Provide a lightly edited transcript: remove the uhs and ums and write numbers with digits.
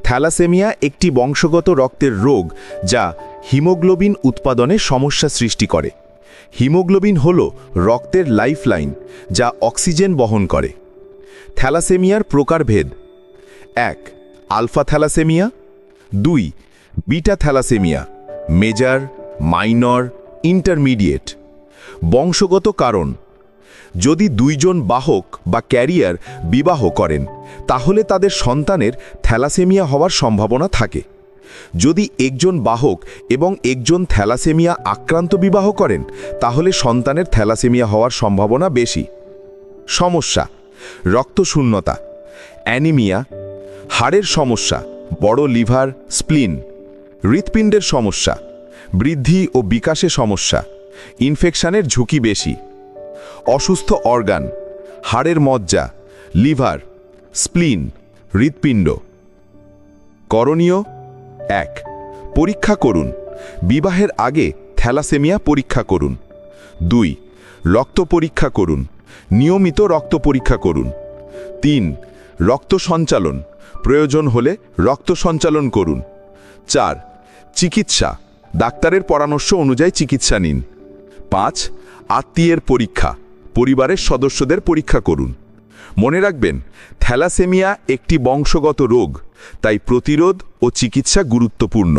Thalassaemia একটি বংশগত রক্তের রোগ যা হিমোগ্লোবিন উৎপাদনে সমস্যা সৃষ্টি করে। হিমোগ্লোবিন হল রক্তের লাইফলাইন, যা অক্সিজেন বহন করে। থ্যালাসেমিয়ার প্রকারভেদ: 1. Alpha thalassemia. 2. Beta thalassemia, major, minor, intermediate. বংশগত কারণ: যদি দুইজন বাহক বা ক্যারিয়ার বিবাহ করেন, তাহলে তাদের সন্তানের থ্যালাসেমিয়া হওয়ার সম্ভাবনা থাকে। যদি একজন বাহক এবং একজন থ্যালাসেমিয়া আক্রান্ত বিবাহ করেন, তাহলে সন্তানের থ্যালাসেমিয়া হওয়ার সম্ভাবনা বেশি। সমস্যা: রক্তশূন্যতা, অ্যানিমিয়া, হাড়ের সমস্যা, বড় লিভার, স্প্লিন, হৃৎপিণ্ডের সমস্যা, বৃদ্ধি ও বিকাশে সমস্যা, ইনফেকশনের ঝুঁকি বেশি। অসুস্থ অর্গান: হাড়ের মজ্জা, লিভার, স্প্লিন, হৃৎপিণ্ড। করণীয়: 1. পরীক্ষা করুন। বিবাহের আগে থ্যালাসেমিয়া পরীক্ষা করুন। 2. রক্ত পরীক্ষা করুন। নিয়মিত রক্ত পরীক্ষা করুন। 3. রক্ত সঞ্চালন, প্রয়োজন হলে রক্ত সঞ্চালন করুন। 4. চিকিৎসা, ডাক্তারের পরামর্শ অনুযায়ী চিকিৎসা নিন। 5. আত্মীয়ের পরীক্ষা, পরিবারের সদস্যদের পরীক্ষা করুন। মনে রাখবেন, থ্যালাসেমিয়া একটি বংশগত রোগ, তাই প্রতিরোধ ও চিকিৎসা গুরুত্বপূর্ণ।